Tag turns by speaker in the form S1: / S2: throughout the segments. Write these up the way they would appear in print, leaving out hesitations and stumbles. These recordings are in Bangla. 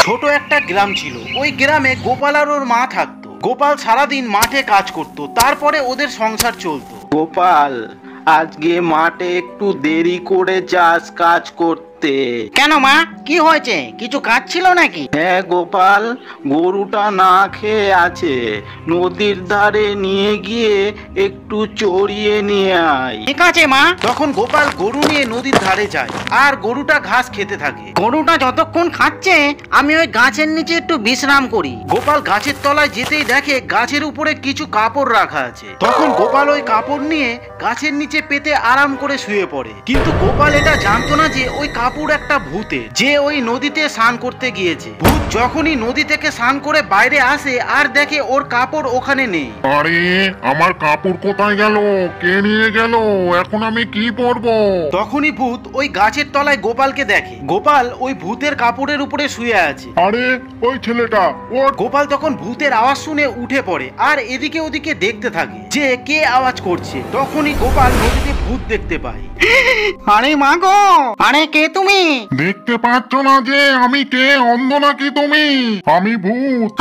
S1: ছোট একটা গ্রাম ছিল। ওই গ্রামে গোপাল আর ওর মা থাকতো। গোপাল সারাদিন মাঠে কাজ করত, তারপরে ওদের সংসার চলতো।
S2: গোপাল, আজকে মাঠে একটু দেরি করে যাস কাজ করতে।
S3: কেন মা, কি হয়েছে? কিছু কাজ ছিল নাকি?
S2: হ্যাঁ গোপাল, গরুটা না খেয়ে আছে, নদীর ধারে নিয়ে গিয়ে একটু চড়িয়ে নিয়ে আয়।
S3: ঠিক আছে মা।
S1: তখন গোপাল গরু নিয়ে নদীর ধারে যায় আর গরুটা ঘাস খেতে থাকে।
S3: গরুটা যতক্ষণ খাচ্ছে আমি ওই গাছের নিচে একটু বিশ্রাম করি।
S1: গোপাল গাছের তলায় যেতেই দেখে গাছের উপরে কিছু কাপড় রাখা আছে। তখন গোপাল ওই কাপড় নিয়ে গাছের নিচে পেতে আরাম করে শুয়ে পড়ে। কিন্তু গোপাল এটা জানতো না যে ওই কাপড় একটা ভূতের, যে ওই নদীতে স্নান করতে গিয়েছে। ভূত যখনই নদী থেকে স্নান করে বাইরে আসে আর দেখে ওর কাপড় ওখানে নেই।
S4: আরে আমার কাপড় কোথায় গেল? কে নিয়ে গেল? এখন আমি কি পরবো?
S1: তখনই ভূত ওই গাছের তলায় গোপালকে দেখে। গোপাল ওই ভূতের কাপড়ের উপরে শুয়ে আছে।
S4: আরে ওই ছেলেটা, ওর
S1: গোপাল তখন ভূতের আওয়াজ শুনে উঠে পড়ে আর এদিকে ওদিকে দেখতে থাকে যে কে আওয়াজ করছে। তখনই গোপাল নদীতে ভূত দেখতে পায়।
S3: আরে মা গো, আরে কে তুমি?
S4: দেখতে পাচ্ছ না যে আমি কে? অন্ধ নাকি তুমি? আমি ভূত।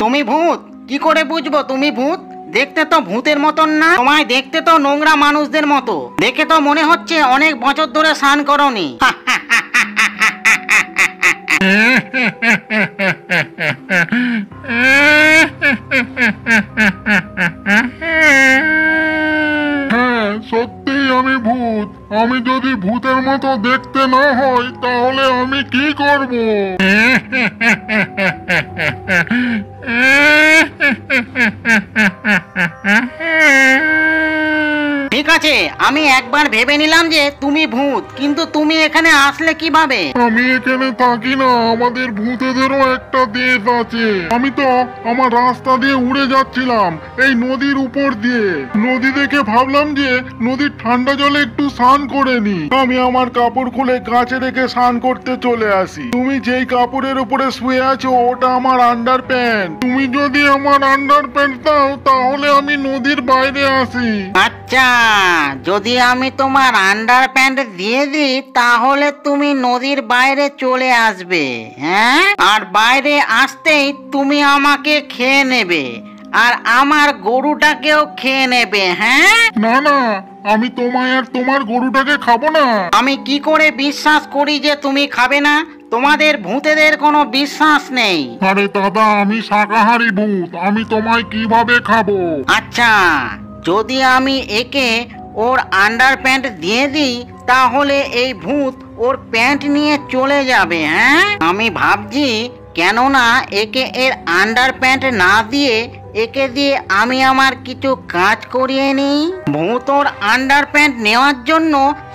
S3: তুমি ভূত? কি করে বুঝবো তুমি ভূত? দেখতে তো ভূতের মতন না, তোমায় দেখতে তো নোংরা মানুষদের মতো। দেখে তো মনে হচ্ছে অনেক বছর ধরে স্নান করনি।
S4: হ্যাঁ, সত্যিই আমি ভূত। আমি যদি ভূতের মতো দেখতে না হই তাহলে আমি কি করব?
S3: ঠিক আছে, আমি একবার ভেবে নিলাম যে তুমি ভূত, কিন্তু তুমি এখানে আসলে কিভাবে?
S4: আমি এখানে থাকি না, আমাদের ভূতেদেরও একটা দেশ আছে। আমি তো আমার রাস্তা দিয়ে উড়ে যাচ্ছিলাম এই নদীর উপর দিয়ে। নদী দেখে ভাবলাম যে নদীর ঠান্ডা জলে একটু স্নান করে নি। আমি আমার কাপড় খুলে গাছে রেখে স্নান করতে চলে আসি। তুমি যেই কাপড়ের উপরে শুয়ে আছো ওটা আমার আন্ডার প্যান্ট। তুমি যদি আমার আন্ডার প্যান্ট দাও তাহলে আমি নদীর বাইরে আসি।
S3: আচ্ছা, যদি আমি তোমার আন্ডার প্যান্ট দিয়ে দিই তাহলে তুমি নদীর বাইরে চলে আসবে, হ্যাঁ? আর বাইরে আসতেই তুমি আমাকে খেয়ে নেবে আর আমার গরুটাকেও খেয়ে নেবে, হ্যাঁ?
S4: না না, আমি তোমায় আর তোমার গরুটাকে খাবো না।
S3: আমি কি করে বিশ্বাস করি যে তুমি খাবে না? তোমাদের ভূতেদের কোনো বিশ্বাস নেই।
S4: আরে দাদা, আমি শাকাহারী ভূত, আমি তোমায় কিভাবে খাবো?
S3: আচ্ছা, যদি আমি একে ওর আন্ডার প্যান্ট দিয়ে দিই তাহলে এই ভূত ওর প্যান্ট নিয়ে চলে যাবে, হ্যাঁ? আমি ভাবছি কেননা একে এর আন্ডার প্যান্ট না দিয়ে একে দিয়ে আমি আমার কিছু কাজ করিয়ে নিই। ভূত ওর আন্ডার প্যান্ট নেওয়ার জন্য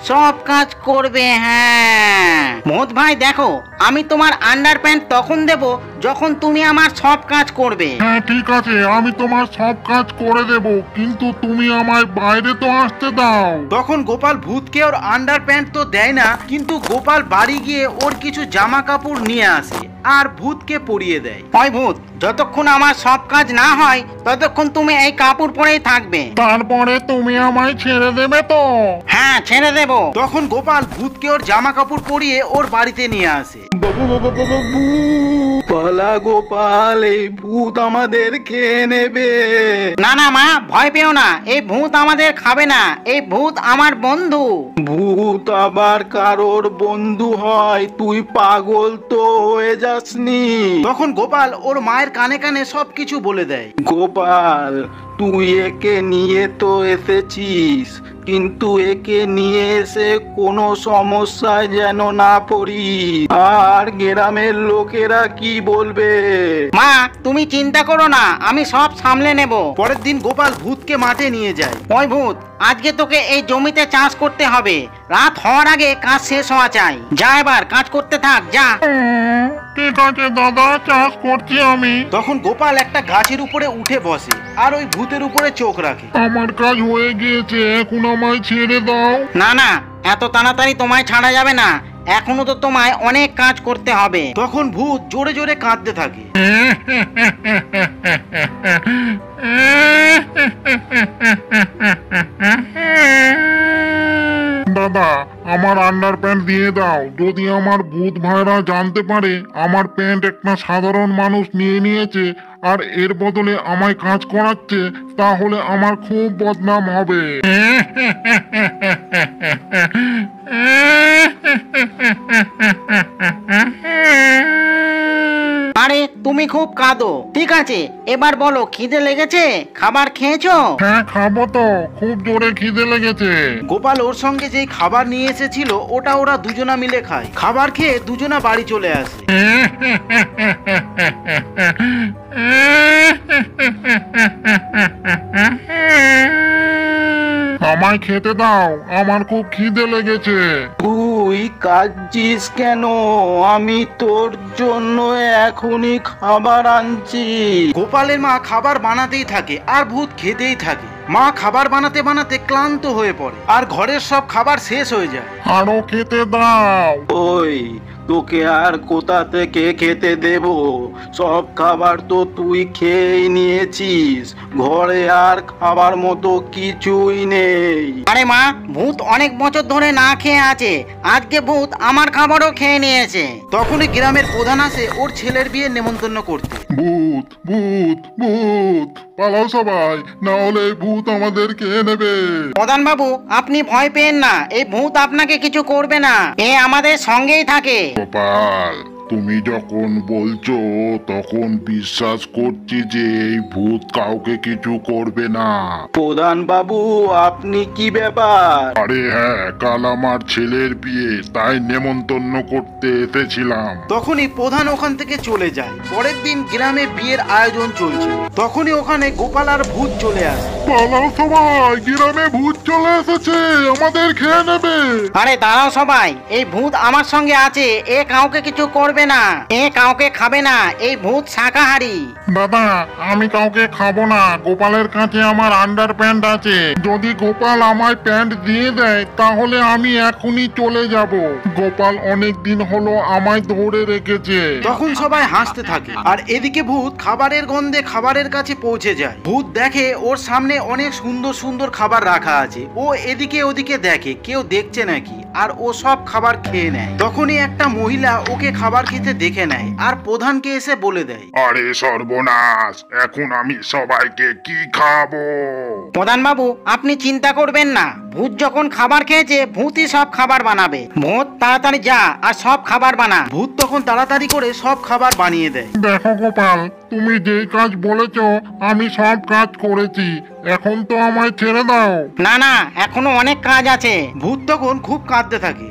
S3: সব কাজ করবে। হ্যাঁ ভূত ভাই, দেখো আমি তোমার আন্ডার প্যান্ট তখন দেব যখন তুমি আমার সব কাজ করবে।
S4: হ্যাঁ ঠিক আছে, আমি তোমার সব কাজ করে দেব, কিন্তু তুমি আমায় বাইরে তো আসতে দাও।
S1: তখন গোপাল ভূতকে ওর আন্ডার প্যান্ট তো দেয় না, কিন্তু গোপাল বাড়ি গিয়ে ওর কিছু জামা কাপড় নিয়ে আসে আর ভূতকে পরিয়ে দেয়।
S3: ওই ভূত, যতক্ষণ আমার সব কাজ না হয় ততক্ষণ তুমি এই কাপড় পরেই থাকবে।
S4: তারপরে তুমি আমায় ছেড়ে দেবে তো?
S3: হ্যাঁ, ছেড়ে দেব।
S1: তখন গোপাল ভূতকে ওর জামা কাপড় পরিয়ে ওর বাড়িতে নিয়ে আসে।
S2: পালা গোপাল, এই ভূত আমাদের খেয়ে নেবে।
S3: না না মা, ভয় পেও না, এই ভূত আমাদের খাবে না। এই ভূত আমার বন্ধু।
S2: ভূত আবার কারোর বন্ধু হয়? তুই পাগল তো হয়ে যাসনি?
S1: তখন গোপাল ওর মায়ের কানে কানে সবকিছু বলে দেয়।
S2: গোপাল, তুই একে নিয়ে তো এসেছিস, কিন্তু একে নিয়ে এসে কোনো সমস্যায় যেন না পড়ি। আর গ্রামের লোকেরা কি বলবে?
S3: মা, তুমি চিন্তা করো না, আমি সব সামলে নেব।
S1: পরের দিন গোপাল ভূতকে মাঠে নিয়ে যায়।
S3: ওই ভূত, আজকে তোকে এই জমিতে চাষ করতে হবে। রাত হওয়ার আগে কাজ শেষ হওয়া চাই। যা, এবার কাজ করতে থাক, যা।
S4: ঠিক আছে দাদা, চাষ করছি আমি।
S1: তখন গোপাল একটা গাছের উপরে উঠে বসে আর ওই ভূতের উপরে চোখ রাখে।
S4: আমার কাজ হয়ে গিয়েছে, এখন আমায় ছেড়ে দাও।
S3: না না, এত তাড়াতাড়ি তোমায় ছাড়া যাবে না, এখনো তো তোমায় অনেক কাজ করতে হবে।
S1: তখন ভূত জোরে জোরে কাঁদতে থাকে।
S4: দিয়ে দাও। যদি আমার ভূত ভাইরা জানতে পারে আমার প্যান্ট একটা সাধারণ মানুষ নিয়ে নিয়েছে আর এর বদলে আমায় কাজ করাচ্ছে, তাহলে আমার খুব বদনাম হবে।
S3: আরে তুমি খুব কাঁদো, ঠিক আছে এবার বলো খিদে লেগেছে, খাবার খেয়েছো?
S4: হ্যাঁ খাবো তো, খুব জোরে খিদে লেগেছে।
S1: গোপাল ওর সঙ্গে যেই খাবার নিয়ে এসেছিল ওটা ওরা দুজনা মিলে খায়। খাবার খেয়ে দুজনা বাড়ি চলে আসে।
S4: আমায় খেতে দাও, আমার খুব খিদে লেগেছে।
S2: তুই কাঁদছিস কেন? আমি তোর জন্য এখনই খাবার আনছি।
S1: গোপালের মা খাবার বানাতেই থাকে আর ভূত খেতেই থাকে। মা খাবার বানাতে বানাতে ক্লান্ত হয়ে পড়ে আর ঘরের সব খাবার শেষ হয়ে যায়।
S4: আরো খেতে দাও।
S2: ওই তোকে আর কোথা থেকে খেতে দেব? সব খাবার তো তুই খেয়েই নিয়েছিস, ঘরে আর খাবার মতো কিছুই নেই।
S3: আরে মা, ভূত অনেক বছর ধরে না খেয়ে আছে, আজকে ভূত আমার খাবারও খেয়ে নিয়েছে।
S1: তখনই গ্রামের প্রধান আসে ওর ছেলের বিয়ে নেমন্তন্ন করতে।
S4: ভূত ভূত ভূত, পালাও সবাই, না হলে এই ভূত আমাদের খেয়ে নেবে।
S3: প্রধান বাবু, আপনি ভয় পেন না, এই ভূত আপনাকে কিছু করবে না, এ আমাদের সঙ্গেই থাকে।
S4: গোপাল, তুমি যখন বলছো তখন বিশ্বাস করছি যে এই ভূত কাউকে কিছু করবে না।
S2: প্রধান বাবু, আপনি কি ব্যাপার?
S4: আরে হ্যাঁ, কাল আমার ছেলের বিয়ে, তাই নেমন্তন্ন করতে এসেছিলাম।
S1: তখনই প্রধান ওখান থেকে চলে যায়। পরের দিন গ্রামে বিয়ের আয়োজন চলছে। তখনই ওখানে গোপাল আর ভূত চলে আসে।
S4: পালাও সবাই, গ্রামে ভূত চলে এসেছে, আমাদের খেয়ে নেবে।
S3: আরে দাঁড়াও সবাই, এই ভূত আমার সঙ্গে আছে, এ কাউকে কিছু করবে না, এ কাউকে খাবে না, এই ভূত শাকাহারী।
S4: দাদা, আমি কাউকে খাবো না, গোপালের কাছে আমার আন্ডার প্যান্ট আছে। যদি গোপাল আমায় প্যান্ট দিয়ে দেয় তাহলে আমি এখনই চলে যাব। গোপাল অনেক দিন হলো আমায় ধরে রেখেছে।
S1: তখন সবাই হাসতে থাকে আর এদিকে ভূত খাবারের গন্ধে খাবারের কাছে পৌঁছে যায়। ভূত দেখে ওর সামনে অনেক সুন্দর সুন্দর খাবার রাখা আছে। ও এদিকে ওদিকে দেখে কেউ দেখছে নাকি, আর ও সব খাবার খেয়ে নেয়। তখনই একটা মহিলা ওকে খাবার খেতে দেখে নেয় আর প্রধানকে এসে বলে দেয়,
S4: আরে সর্বনাশ, এখন আমি সবাইকে কি খাবো?
S3: প্রধান বাবু, আপনি চিন্তা করবেন না, ভূত যখন খাবার খেয়েছে ভূতই সব খাবার বানাবে। ভূত তাড়াতাড়ি যা আর সব খাবার বানা।
S1: ভূত তখন তাড়াতাড়ি করে সব খাবার বানিয়ে দেয়।
S4: দেখো গোপাল, তুমি যেই কাজ বলেছো আমি সব কাজ করেছি, এখন তো আমায় ছেড়ে দাও।
S3: না না, এখনো অনেক কাজ আছে।
S1: ভূত তখন খুব কাঁদতে থাকে।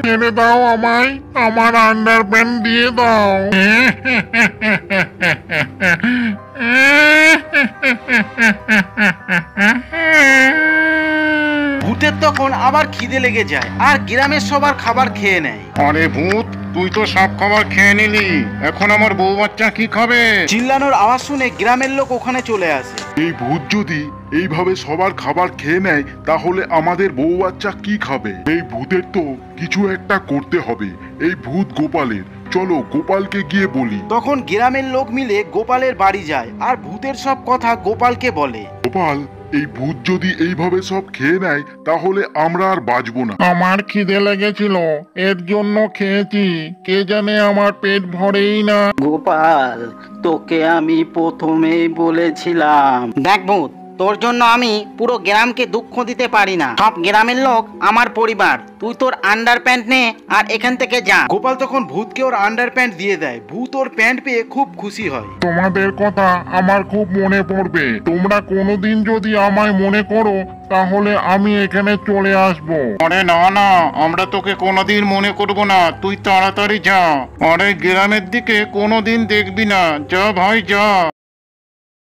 S4: ছেড়ে দাও আমায়, আমার আন্ডার প্যান্ট দিয়ে দাও।
S1: ভূতের তখন আবার খিদে লেগে যায় আর গ্রামের সবার খাবার খেয়ে নেয়।
S5: আরে ভূত, তুই তো সব খাবার খেয়ে নিলি, এখন আমার বউ বাচ্চা কি খাবে?
S1: চিল্লানোর আওয়াজ শুনে গ্রামের লোক ওখানে চলে আসে।
S4: এই ভূত যদি এইভাবে সবার খাবার খেয়ে নেয় তাহলে আমাদের বউ বাচ্চা কি খাবে? এই ভূতের তো কিছু একটা করতে হবে। এই ভূত গোপালের, চলো গোপালকে গিয়ে বলি।
S1: তখন গ্রামের লোক মিলে গোপালের বাড়ি যায় আর ভূতের সব কথা গোপালকে বলে।
S4: গোপাল, এই ভূত যদি এইভাবে সব খেয়ে নেয় তাহলে আমরা আর বাঁচবো না। আমার খিদে লেগেছিল, এর জন্য খেয়েছি, কে জানে আমার পেট ভরেই না।
S2: গোপাল, তোকে আমি প্রথমেই বলেছিলাম।
S3: দেখ ভূত, তোর জন্য আমি পুরো গ্রামকে দুঃখ দিতে পারি না, সব গ্রামের লোক আমার পরিবার। তুই তোর আন্ডার প্যান্ট নে আর এখান থেকে যা।
S1: গোপাল তখন ভূতকে ওর আন্ডার প্যান্ট দিয়ে দেয়। ভূত ওর প্যান্ট পেয়ে খুব খুশি হয়।
S4: তোমাদের কথা আমার খুব মনে পড়বে। তোমরা কোনোদিন যদি আমায় মনে করো তাহলে আমি এখানে চলে আসবো।
S5: আরে না না, আমরা তোকে কোনোদিন মনে করব না, তুই তাড়াতাড়ি যা। আরে গ্রামের দিকে কোনোদিন দেখবি না, যা ভাই যা।